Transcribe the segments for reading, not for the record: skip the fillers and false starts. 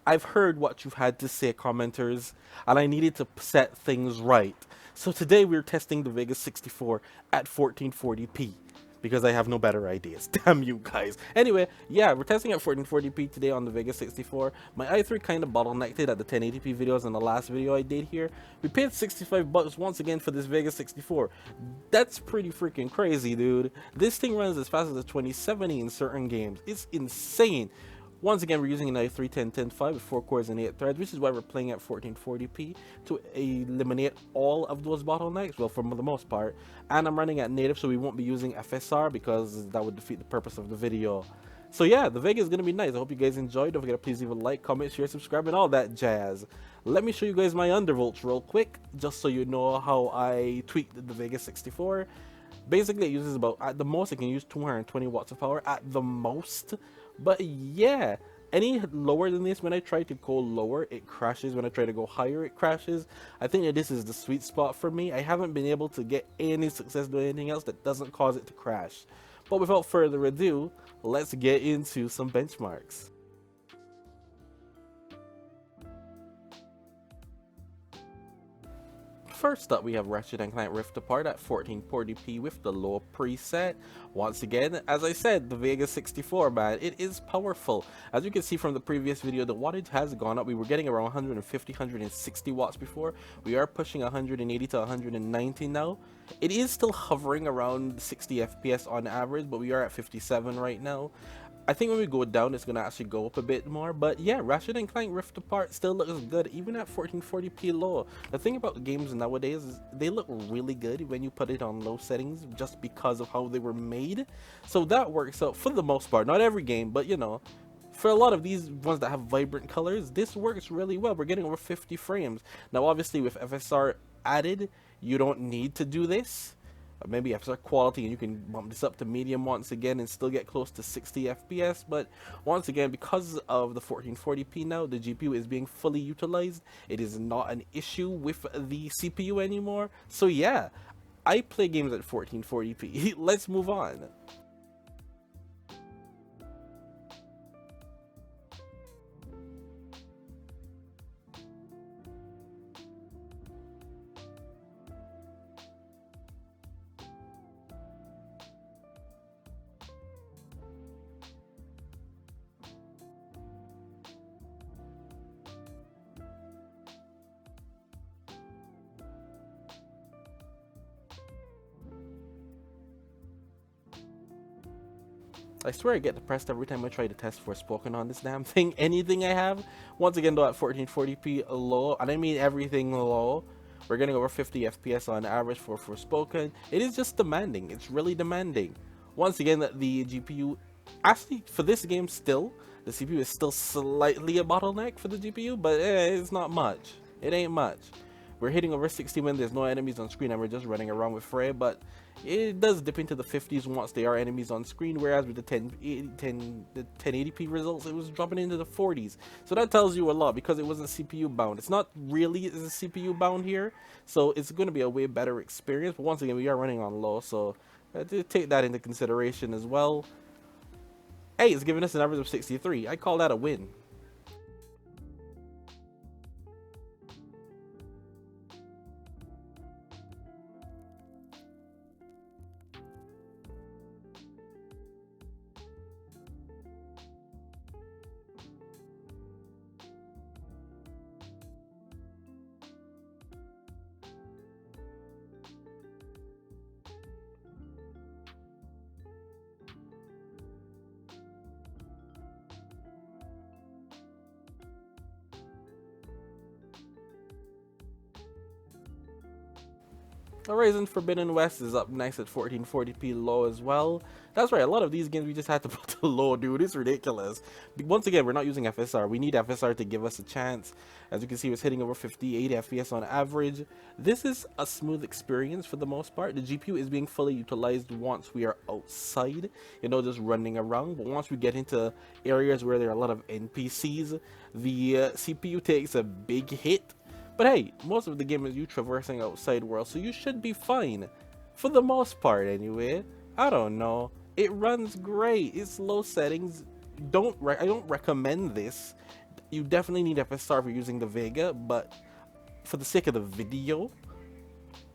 I've heard what you've had to say, commenters, and I needed to set things right. So today we're testing the Vega 64 at 1440p because I have no better ideas. Damn you guys. Anyway, yeah, we're testing at 1440p today on the Vega 64. My i3 kind of bottlenecked it at the 1080p videos in the last video I did here. We paid 65 bucks once again for this Vega 64. That's pretty freaking crazy, dude. This thing runs as fast as a 2070 in certain games. It's insane. Once again, we're using an i3 10105 with 4 cores and 8 threads, which is why we're playing at 1440p to eliminate all of those bottlenecks, well, for the most part. And I'm running at native, so we won't be using FSR because that would defeat the purpose of the video. So yeah, the Vega is going to be nice. I hope you guys enjoyed. Don't forget to please leave a like, comment, share, subscribe, and all that jazz. Let me show you guys my undervolts real quick, just so you know how I tweaked the Vega 64. Basically, it uses about, at the most, it can use 220 watts of power at the most. But yeah, any lower than this, when I try to go lower, it crashes. When I try to go higher, it crashes. I think that this is the sweet spot for me. I haven't been able to get any success doing anything else that doesn't cause it to crash. But without further ado, let's get into some benchmarks. First up, we have Ratchet and Clank Rift Apart at 1440p with the low preset. Once again, as I said, the Vega 64, man, it is powerful. As you can see from the previous video, the wattage has gone up. We were getting around 150, 160 watts before. We are pushing 180 to 190 now. It is still hovering around 60 FPS on average, but we are at 57 right now. I think when we go down, it's going to actually go up a bit more. But yeah, Ratchet and Clank Rift Apart still looks good, even at 1440p low. The thing about games nowadays is they look really good when you put it on low settings just because of how they were made. So that works out for the most part. Not every game, but you know, for a lot of these ones that have vibrant colors, this works really well. We're getting over 50 frames. Now, obviously, with FSR added, you don't need to do this. Maybe FSR quality, and you can bump this up to medium once again and still get close to 60 FPS. But once again, because of the 1440p now, the GPU is being fully utilized. It is not an issue with the CPU anymore. So yeah, I play games at 1440p. Let's move on. I swear I get depressed every time I try to test Forspoken on this damn thing. Anything I have. Once again though, at 1440p low, and I mean everything low. We're getting over 50 FPS on average for Forspoken. It is just demanding. It's really demanding. Once again, the GPU, actually for this game still, the CPU is still slightly a bottleneck for the GPU, but it's not much. It ain't much. We're hitting over 60 when there's no enemies on screen and we're just running around with Frey, but it does dip into the 50s once there are enemies on screen, whereas with the 1080p results, it was dropping into the 40s. So that tells you a lot because it wasn't CPU bound. It's not really a CPU bound here, so it's going to be a way better experience. But once again, we are running on low, so take that into consideration as well. Hey, it's giving us an average of 63. I call that a win. Horizon Forbidden West is up nice at 1440p low as well. That's right, a lot of these games we just had to put to low, dude. It's ridiculous. Once again, we're not using FSR. We need FSR to give us a chance. As you can see, it's hitting over 58 FPS on average. This is a smooth experience for the most part. The GPU is being fully utilized once we are outside, you know, just running around. But once we get into areas where there are a lot of NPCs, the CPU takes a big hit. But hey, most of the game is you traversing outside world, so you should be fine. For the most part, anyway. I don't know. It runs great. It's low settings. I don't recommend this. You definitely need FSR if you're using the Vega, but for the sake of the video,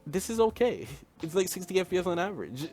this is okay. It's like 60 FPS on average.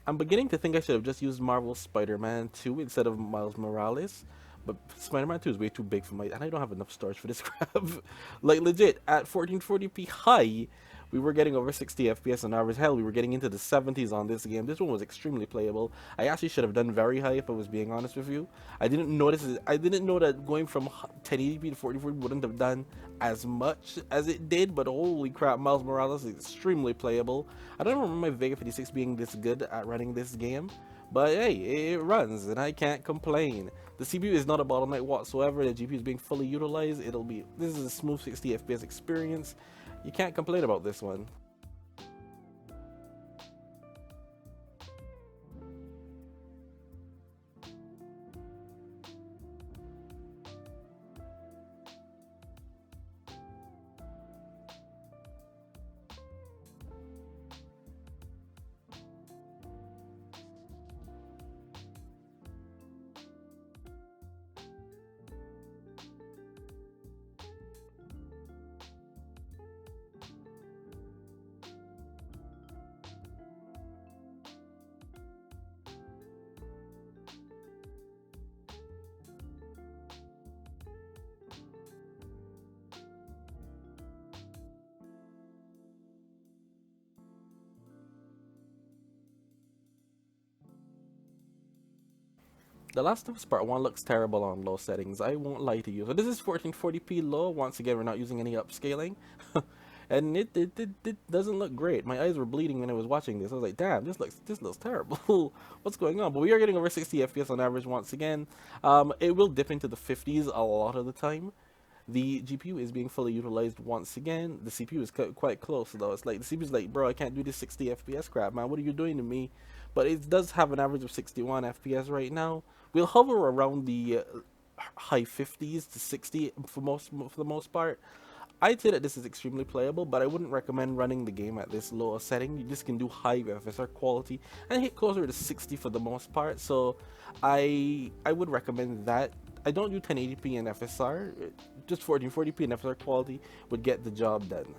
I'm beginning to think I should have just used Marvel's Spider-Man 2 instead of Miles Morales. But Spider-Man 2 is way too big for my, and I don't have enough storage for this crap. Like legit, at 1440p high, we were getting over 60 FPS on average. Hell, we were getting into the 70s on this game. This one was extremely playable. I actually should have done very high if I was being honest with you. I didn't notice it. I didn't know that going from 1080p to 1440 wouldn't have done as much as it did, but holy crap, Miles Morales is extremely playable. I don't remember my Vega 56 being this good at running this game, but hey, it runs and I can't complain. The CPU is not a bottleneck whatsoever. The GPU is being fully utilized. This is a smooth 60 FPS experience. You can't complain about this one. The Last of Us Part 1 looks terrible on low settings, I won't lie to you. So this is 1440p low, once again we're not using any upscaling. And it doesn't look great. My eyes were bleeding when I was watching this. I was like, damn, this looks terrible. What's going on? But we are getting over 60 FPS on average once again. It will dip into the 50s a lot of the time. The GPU is being fully utilized once again. The CPU is quite close though. It's like the CPU is like, bro, I can't do this 60 FPS crap, man. What are you doing to me? But it does have an average of 61 FPS right now. We'll hover around the high 50s to 60 for the most part. I'd say that this is extremely playable, but I wouldn't recommend running the game at this low setting. You just can do high FSR quality and hit closer to 60 for the most part. So I would recommend that. I don't do 1080p in FSR. Just 1440p in FSR quality would get the job done.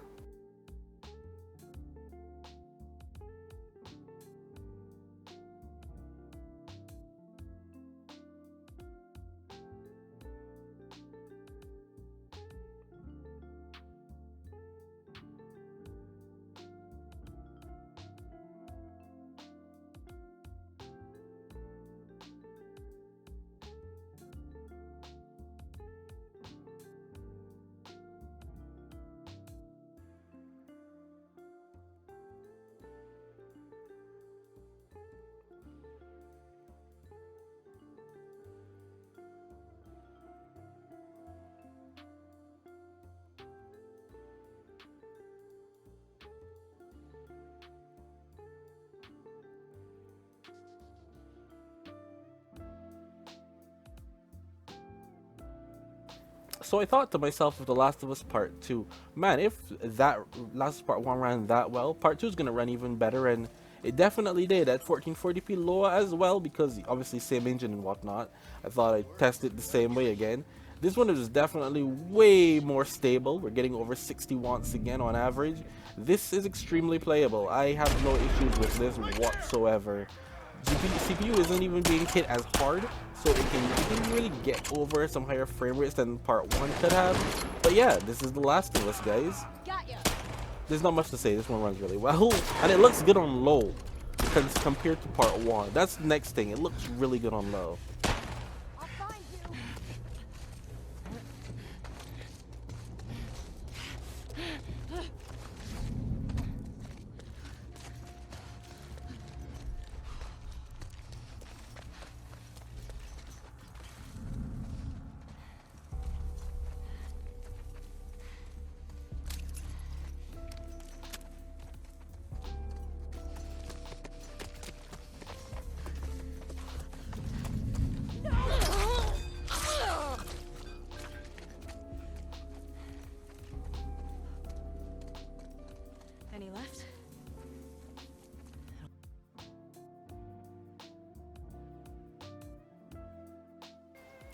So I thought to myself with The Last of Us Part 2, man, if that Last of Us Part 1 ran that well, Part 2 is going to run even better, and it definitely did at 1440p lower as well, because obviously same engine and whatnot. I thought I'd test it the same way again. This one is definitely way more stable. We're getting over 60 watts again on average. This is extremely playable. I have no issues with this whatsoever. CPU isn't even being hit as hard, so it can really get over some higher frame rates than Part 1 could have. But yeah, this is The Last of Us, guys. There's not much to say. This one runs really well, and it looks good on low compared to Part 1. That's the next thing. It looks really good on low.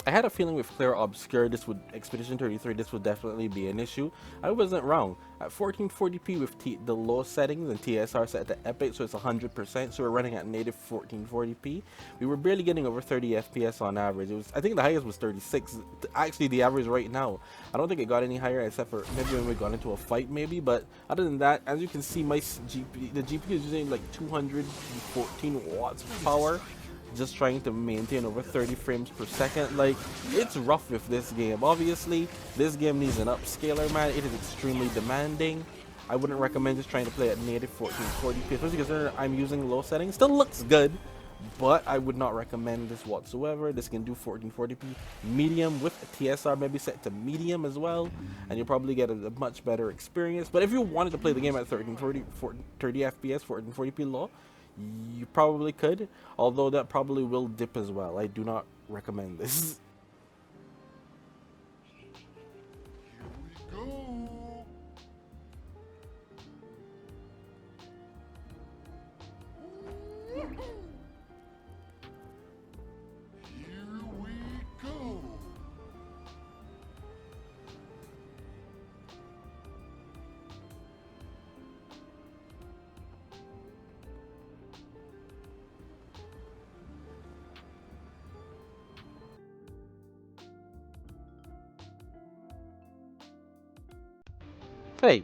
I had a feeling with Clair Obscur, Expedition 33, this would definitely be an issue. I wasn't wrong. At 1440p with the low settings and TSR set to epic, so it's 100%, so we're running at native 1440p. We were barely getting over 30 FPS on average. I think the highest was 36. Actually, the average right now, I don't think it got any higher except for maybe when we got into a fight, maybe. But other than that, as you can see, the GPU is using like 214 watts of power, just trying to maintain over 30 frames per second. Like, it's rough with this game. Obviously, this game needs an upscaler, man. It is extremely demanding. I wouldn't recommend just trying to play at native 1440p, especially because I'm using low settings. Still looks good, but I would not recommend this whatsoever. This can do 1440p medium with a TSR maybe set to medium as well, and you'll probably get a much better experience. But if you wanted to play the game at 30 FPS, 1440p low, you probably could, although that probably will dip as well. I do not recommend this. Hey,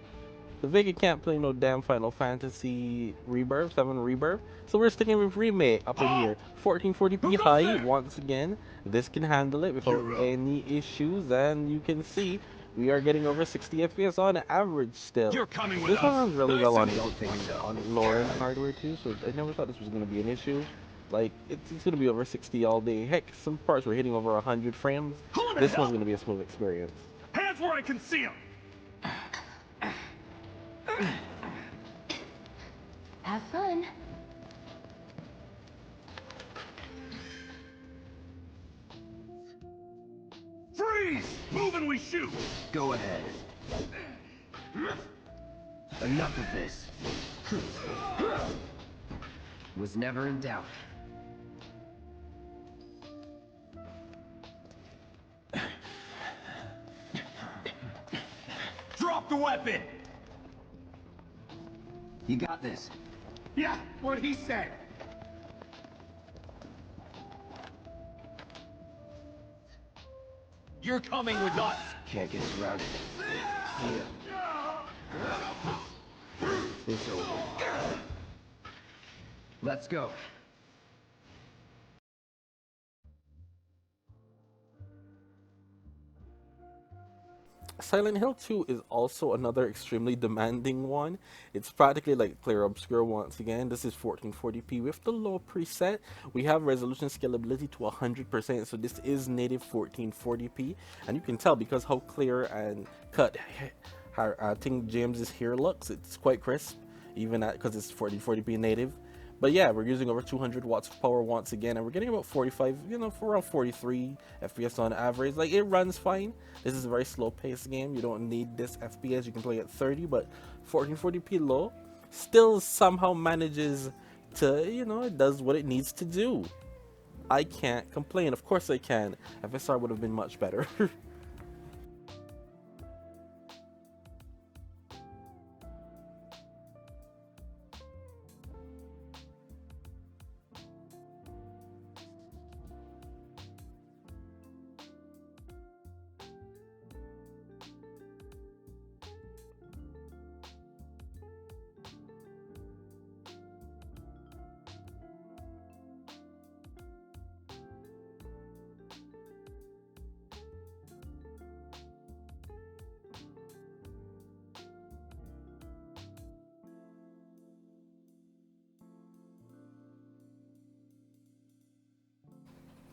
the Vega can't play no damn Final Fantasy Rebirth, 7 Rebirth, so we're sticking with Remake up in here. 1440p high, once again, this can handle it without any issues, and you can see we are getting over 60 FPS on average still. This one runs really well on lower end hardware too, so I never thought this was going to be an issue. Like, it's going to be over 60 all day. Heck, some parts were hitting over 100 frames. This one's going to be a smooth experience. Hands where I can see them! Have fun. Freeze! Move and we shoot! Go ahead. Enough of this. Was never in doubt. Drop the weapon! You got this. Yeah, what he said! You're coming with us! Can't get surrounded. It's over. Let's go. Silent Hill 2 is also another extremely demanding one. It's practically like Clair Obscur once again. This is 1440p with the low preset. We have resolution scalability to 100%, so this is native 1440p. And you can tell because how clear and cut I think James's hair looks. It's quite crisp, even because it's 1440p native. But yeah, we're using over 200 watts of power once again, and we're getting about 45, for around 43 FPS on average. Like, it runs fine. This is a very slow-paced game. You don't need this FPS. You can play at 30, but 1440p low still somehow manages to, it does what it needs to do. I can't complain. Of course I can. FSR would have been much better.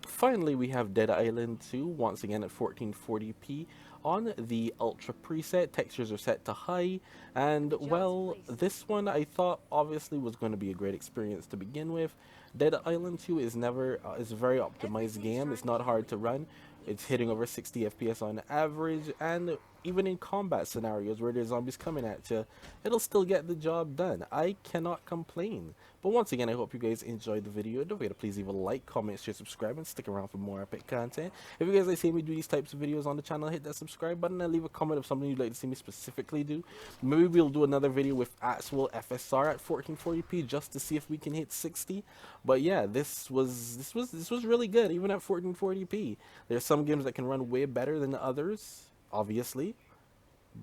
Finally, we have Dead Island 2, once again at 1440p on the Ultra preset. Textures are set to high, and well, this one I thought obviously was going to be a great experience to begin with. Dead Island 2 is is a very optimized game. It's not hard to run. It's hitting over 60 FPS on average, and even in combat scenarios where there's zombies coming at you, it'll still get the job done. I cannot complain. But once again, I hope you guys enjoyed the video. Don't forget to please leave a like, comment, share, subscribe, and stick around for more epic content. If you guys like seeing me do these types of videos on the channel, hit that subscribe button and leave a comment of something you'd like to see me specifically do. Maybe we'll do another video with actual FSR at 1440p just to see if we can hit 60. But yeah, this was really good even at 1440p. There's some games that can run way better than the others, obviously.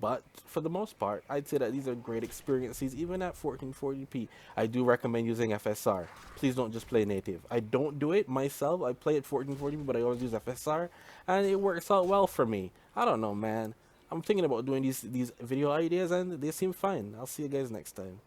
But for the most part, I'd say that these are great experiences even at 1440p. I do recommend using FSR. Please don't just play native. I don't do it myself. I play at 1440p, but I always use FSR, and it works out well for me. I don't know, man. I'm thinking about doing these video ideas, and they seem fine. I'll see you guys next time.